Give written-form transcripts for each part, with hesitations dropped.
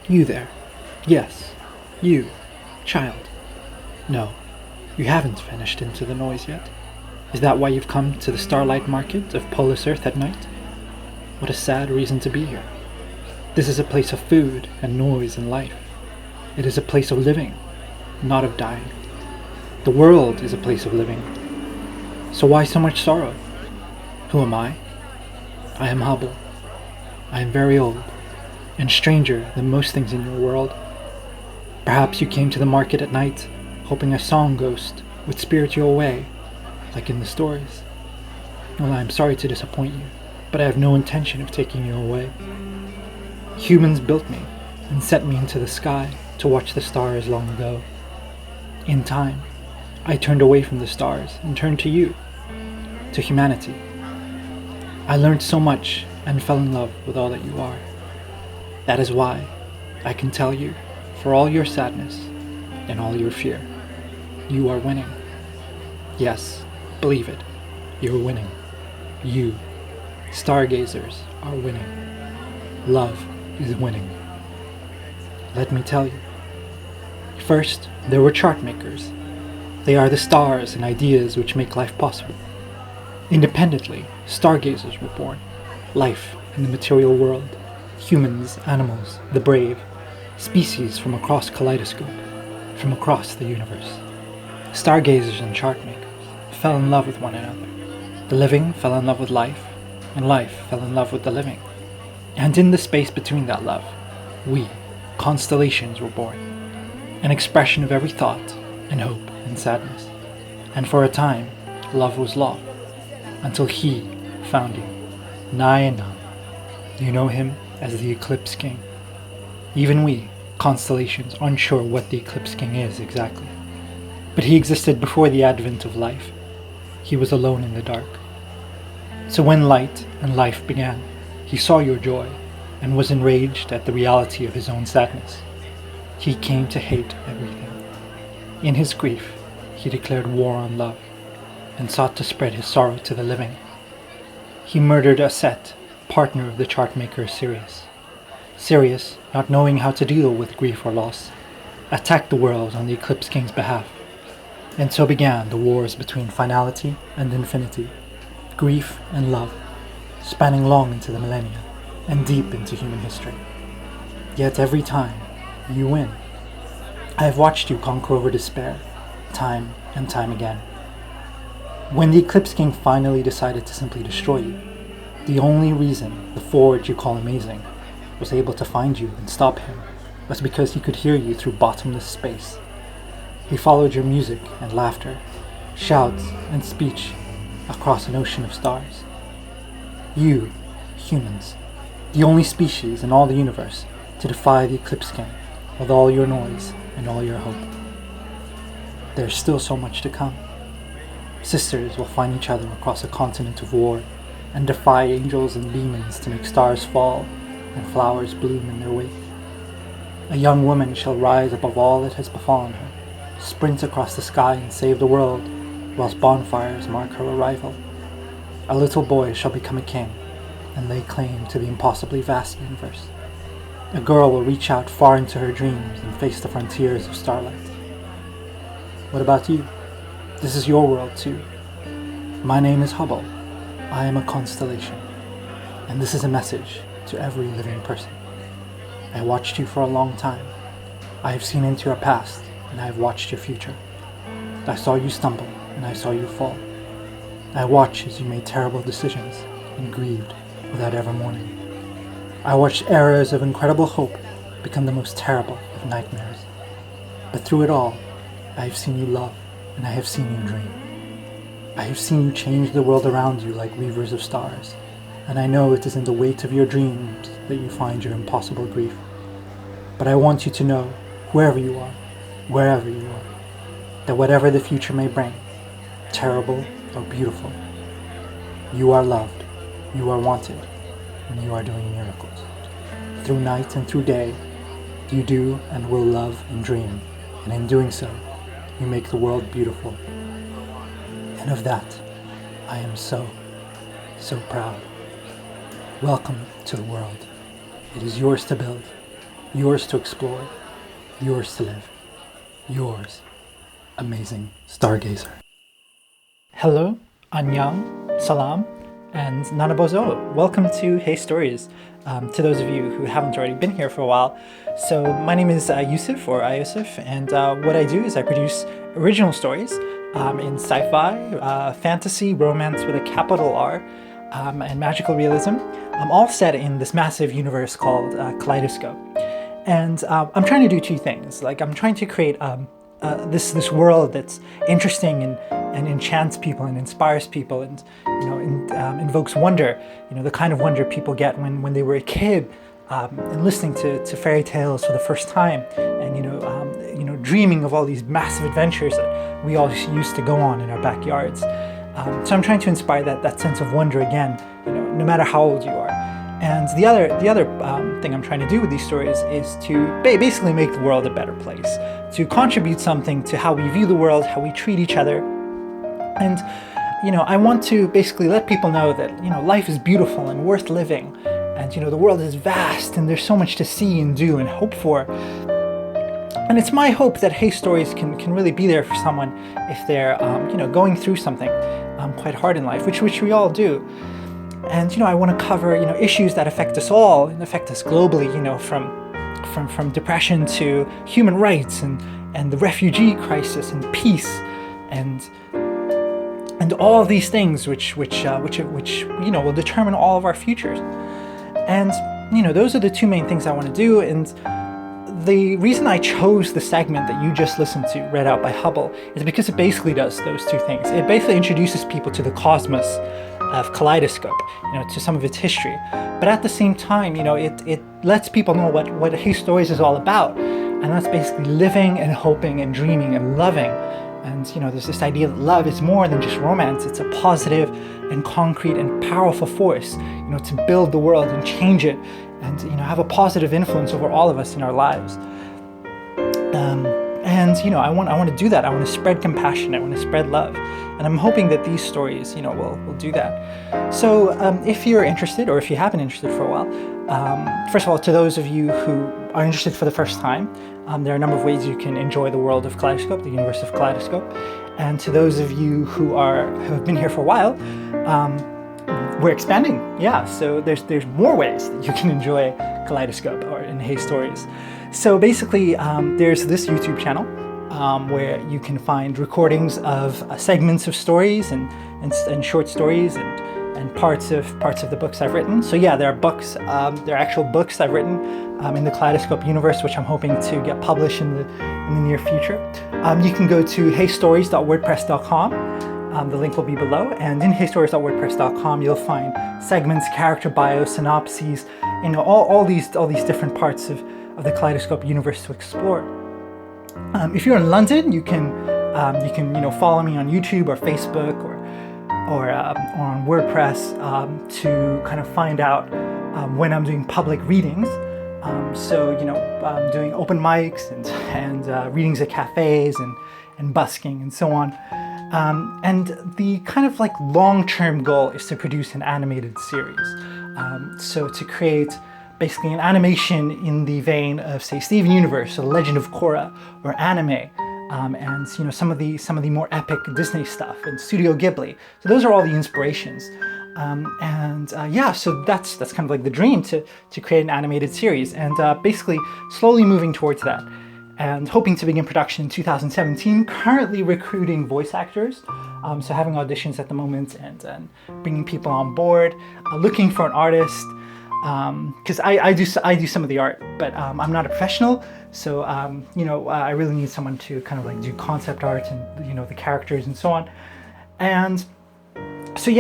You there. Yes, you, child. No, you haven't vanished into the noise yet. Is that why you've come to the starlight market of Polis Earth at night? What a sad reason to be here. This is a place of food and noise and life. It is a place of living, not of dying. The world is a place of living. So why so much sorrow? Who am I? I am Hubble. I am very old, and stranger than most things in your world. Perhaps you came to the market at night, hoping a song ghost would spirit you away, like in the stories. Well, I am sorry to disappoint you, but I have no intention of taking you away. Humans built me and sent me into the sky to watch the stars long ago. In time, I turned away from the stars and turned to you, to humanity. I learned so much and fell in love with all that you are. That is why I can tell you, for all your sadness and all your fear, you are winning. Yes, believe it, you're winning. You, stargazers, are winning. Love is winning. Let me tell you. First, there were chart makers. They are the stars and ideas which make life possible. Independently, stargazers were born. Life in the material world. Humans, animals, the brave. Species from across Kaleidoscope. From across the universe. Stargazers and chart makers fell in love with one another. The living fell in love with life, and life fell in love with the living. And in the space between that love, we, constellations, were born. An expression of every thought and hope and sadness. And for a time, love was law. Until he found you, nigh and none. You know him as the Eclipse King. Even we, constellations, aren't sure what the Eclipse King is exactly. But he existed before the advent of life. He was alone in the dark. So when light and life began, he saw your joy and was enraged at the reality of his own sadness. He came to hate everything. In his grief, he declared war on love and sought to spread his sorrow to the living. He murdered Aset, partner of the chart maker Sirius. Sirius, not knowing how to deal with grief or loss, attacked the world on the Eclipse King's behalf. And so began the wars between finality and infinity, grief and love, spanning long into the millennia and deep into human history. Yet every time, you win. I have watched you conquer over despair, time and time again. When the Eclipse King finally decided to simply destroy you, the only reason the Forge you call amazing was able to find you and stop him was because he could hear you through bottomless space. He followed your music and laughter, shouts and speech across an ocean of stars. You, humans, the only species in all the universe to defy the Eclipse King with all your noise and all your hope. There's still so much to come. Sisters will find each other across a continent of war and defy angels and demons to make stars fall and flowers bloom in their wake. A young woman shall rise above all that has befallen her, sprint across the sky and save the world, whilst bonfires mark her arrival. A little boy shall become a king and lay claim to the impossibly vast universe. A girl will reach out far into her dreams and face the frontiers of starlight. What about you? This is your world too. My name is Hubble. I am a constellation. And this is a message to every living person. I watched you for a long time. I have seen into your past, and I have watched your future. I saw you stumble, and I saw you fall. I watched as you made terrible decisions and grieved without ever mourning. I watched eras of incredible hope become the most terrible of nightmares. But through it all, I have seen you love, and I have seen you dream. I have seen you change the world around you like weavers of stars, and I know it is in the weight of your dreams that you find your impossible grief. But I want you to know, whoever you are, wherever you are, that whatever the future may bring, terrible or beautiful, you are loved, you are wanted, and you are doing miracles. Through night and through day, you do and will love and dream, and in doing so, you make the world beautiful. And of that, I am so proud. Welcome to the world. It is yours to build, yours to explore, yours to live, yours, amazing stargazer. Hello, annyeong, salam, and nanabozo. Welcome to Hey Stories. To those of you who haven't already been here for a while, so my name is Yusuf, or Ayusuf, and what I do is I produce original stories in sci-fi, fantasy, romance with a capital R, and magical realism, all set in this massive universe called Kaleidoscope. And I'm trying to do two things. Like, I'm trying to create this world that's interesting and enchants people and inspires people, and invokes wonder. The kind of wonder people get when they were a kid, and listening to fairy tales for the first time, and dreaming of all these massive adventures that we all used to go on in our backyards. So I'm trying to inspire that sense of wonder again, no matter how old you are. And the other thing I'm trying to do with these stories is to basically make the world a better place, to contribute something to how we view the world, how we treat each other. And I want to basically let people know that life is beautiful and worth living, and the world is vast and there's so much to see and do and hope for. And it's my hope that Hey Stories can really be there for someone if they're going through something quite hard in life, which we all do. And I want to cover issues that affect us all and affect us globally, from depression to human rights and the refugee crisis and peace and all of these things which will determine all of our futures. And those are the two main things I want to do. And the reason I chose the segment that you just listened to, read out by Hubble, is because it basically does those two things. It basically introduces people to the cosmos of Kaleidoscope, to some of its history. But at the same time, it lets people know what Hey Stories is all about. And that's basically living and hoping and dreaming and loving. And there's this idea that love is more than just romance. It's a positive and concrete and powerful force, to build the world and change it, and have a positive influence over all of us in our lives. And I want to do that. I want to spread compassion. I want to spread love, and I'm hoping that these stories, will do that. So if you're interested, or if you have been interested for a while, first of all, to those of you who are interested for the first time, there are a number of ways you can enjoy the world of Kaleidoscope, the universe of Kaleidoscope. And to those of you who have been here for a while, we're expanding. Yeah, so there's more ways that you can enjoy Kaleidoscope or in Hey Stories. So basically, there's this YouTube channel where you can find recordings of segments of stories and short stories and parts of the books I've written. So yeah, there are books, there are actual books I've written in the Kaleidoscope universe, which I'm hoping to get published in the near future. You can go to heystories.wordpress.com. The link will be below, and in heystories.wordpress.com you'll find segments, character bios, synopses, all these different parts of the Kaleidoscope universe to explore. If you're in London, you can follow me on YouTube or Facebook or on WordPress to kind of find out when I'm doing public readings. So I'm doing open mics and readings at cafes and busking and so on. And the kind of long-term goal is to produce an animated series. So to create basically an animation in the vein of, say, Steven Universe or The Legend of Korra or anime, and some of the more epic Disney stuff and Studio Ghibli. So those are all the inspirations. So that's kind of the dream, to create an animated series, and basically slowly moving towards that, and hoping to begin production in 2017. Currently recruiting voice actors, so having auditions at the moment and bringing people on board, looking for an artist, because I do some of the art, but I'm not a professional, so I really need someone to kind of do concept art and the characters and so on. And so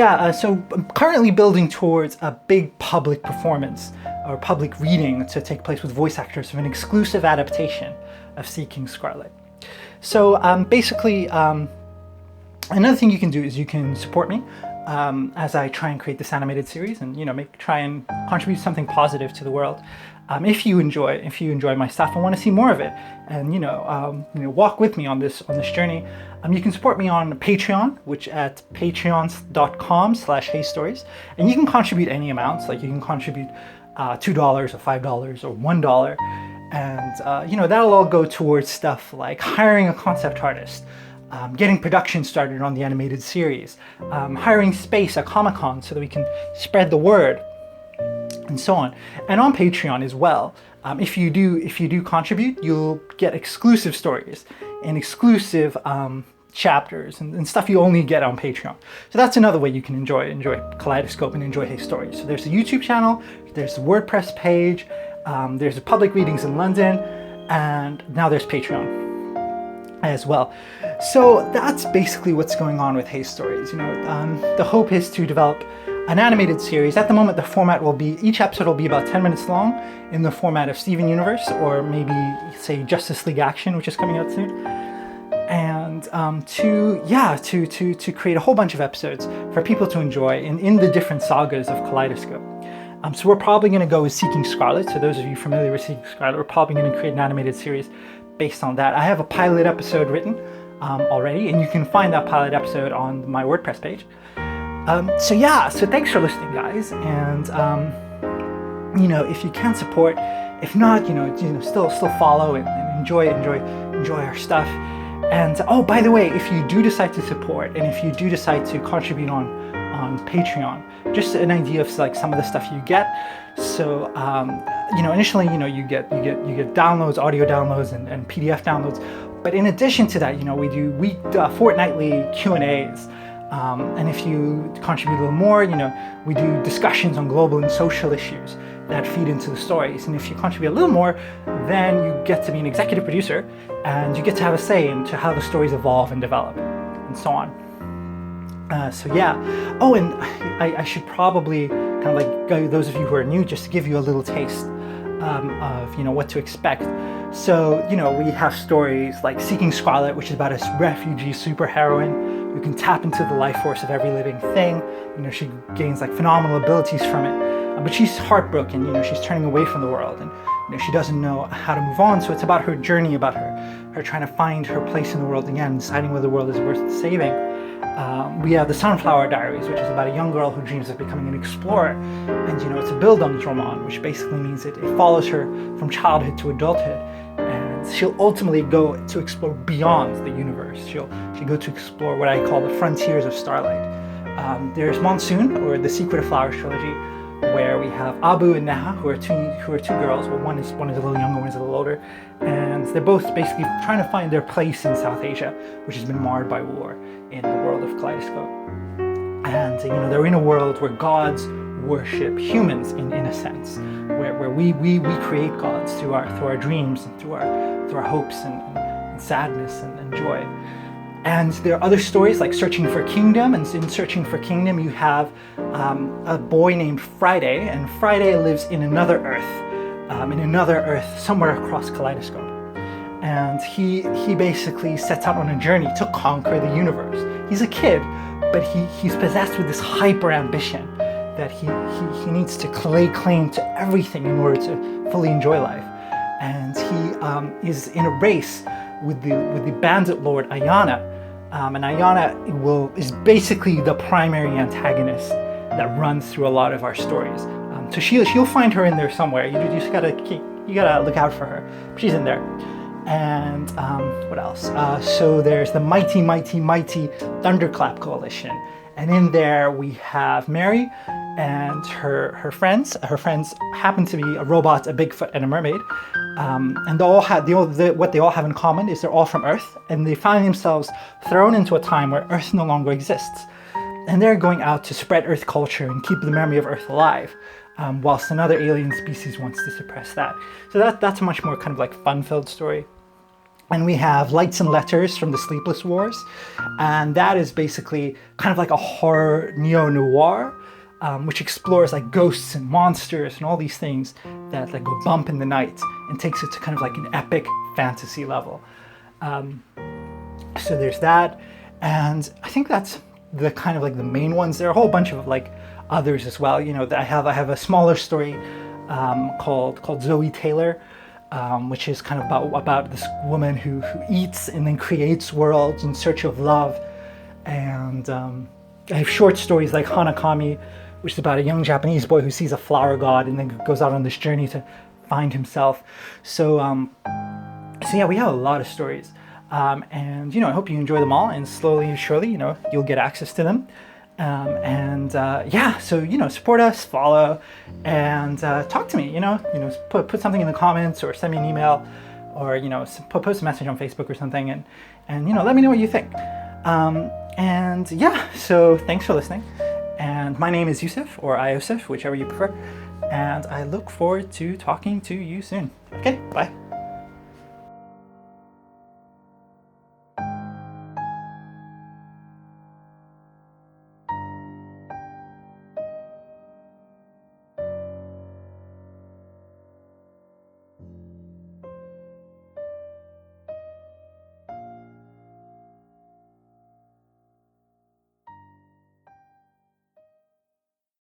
I'm currently building towards a big public performance or public reading to take place with voice actors of an exclusive adaptation of Sea King Scarlet. So basically, another thing you can do is you can support me as I try and create this animated series, and try and contribute something positive to the world. If you enjoy my stuff and want to see more of it, and walk with me on this journey, you can support me on Patreon, which at patreon.com/heystories, and you can contribute any amounts. You can contribute $2 or $5 or $1, And that'll all go towards stuff like hiring a concept artist, getting production started on the animated series, hiring space at Comic-Con so that we can spread the word, and so on. And on Patreon as well. If you do contribute, you'll get exclusive stories and exclusive chapters and stuff you only get on Patreon. So that's another way you can enjoy Kaleidoscope and enjoy heistories. So there's a YouTube channel, there's a WordPress page, there's public readings in London, and now there's Patreon as well. So that's basically what's going on with heistories. The hope is to develop an animated series. At the moment, the format will be, each episode will be about 10 minutes long in the format of Steven Universe, or maybe say Justice League Action, which is coming out soon. And to create a whole bunch of episodes for people to enjoy in the different sagas of Kaleidoscope. So we're probably going to go with Seeking Scarlet. So those of you familiar with Seeking Scarlet, we're probably going to create an animated series based on that. I have a pilot episode written already, and you can find that pilot episode on my WordPress page. So thanks for listening, guys. And if you can support, if not, still follow and enjoy our stuff. And by the way, if you do decide to support, and if you do decide to contribute on Patreon, just an idea of like some of the stuff you get. So initially, you get downloads, audio downloads, and PDF downloads. But in addition to that, we do fortnightly Q&As. And if you contribute a little more, we do discussions on global and social issues that feed into the stories. And if you contribute a little more, then you get to be an executive producer, and you get to have a say into how the stories evolve and develop, and so on. Oh, and I should probably kind of like go, those of you who are new, just to give you a little taste of what to expect. So we have stories like Seeking Scarlet, which is about a refugee superheroine who can tap into the life force of every living thing. She gains like phenomenal abilities from it, but she's heartbroken. She's turning away from the world, and she doesn't know how to move on. So it's about her journey, about her trying to find her place in the world again, deciding whether the world is worth saving. We have the Sunflower Diaries, which is about a young girl who dreams of becoming an explorer, and it's a Bildungsroman, which basically means it follows her from childhood to adulthood, and she'll ultimately go to explore beyond the universe. She'll go to explore what I call the frontiers of Starlight. There's Monsoon, or the Secret of Flowers trilogy, where we have Abu and Neha, who are two girls. Well, one is a little younger, one is a little older, and they're both basically trying to find their place in South Asia, which has been marred by war, in the world of Kaleidoscope. And they're in a world where gods worship humans in a sense, where we create gods through our dreams and through our hopes and sadness and joy. And there are other stories like Searching for Kingdom, and in Searching for Kingdom you have a boy named Friday, and Friday lives in another Earth somewhere across Kaleidoscope. And he basically sets out on a journey to conquer the universe. He's a kid, but he's possessed with this hyper ambition that he needs to lay claim to everything in order to fully enjoy life. And he is in a race with the bandit lord Ayana. And Ayana is basically the primary antagonist that runs through a lot of our stories. So she'll find her in there somewhere. You just gotta look out for her. She's in there. And what else? So there's the mighty Thunderclap Coalition, and in there we have Mary and her friends. Her friends happen to be a robot, a Bigfoot, and a mermaid. And what they all have in common is they're all from Earth, and they find themselves thrown into a time where Earth no longer exists. And they're going out to spread Earth culture and keep the memory of Earth alive, whilst another alien species wants to suppress that. So that's a much more kind of like fun-filled story. And we have Lights and Letters from the Sleepless Wars, and that is basically kind of like a horror neo-noir, which explores like ghosts and monsters and all these things that like go bump in the night, and takes it to kind of like an epic fantasy level. So there's that, and I think that's the kind of like the main ones. There are a whole bunch of like others as well. I have a smaller story called Zoe Taylor, which is kind of about this woman who eats and then creates worlds in search of love. And I have short stories like Hanakami, which is about a young Japanese boy who sees a flower god and then goes out on this journey to find himself. So yeah, we have a lot of stories, and I hope you enjoy them all, and slowly and surely, you'll get access to them. Yeah, so support us, follow, and talk to me. Put something in the comments, or send me an email, or post a message on Facebook or something, and let me know what you think. And yeah, so thanks for listening. And my name is Yusuf, or Iosif, whichever you prefer. And I look forward to talking to you soon. Okay, bye.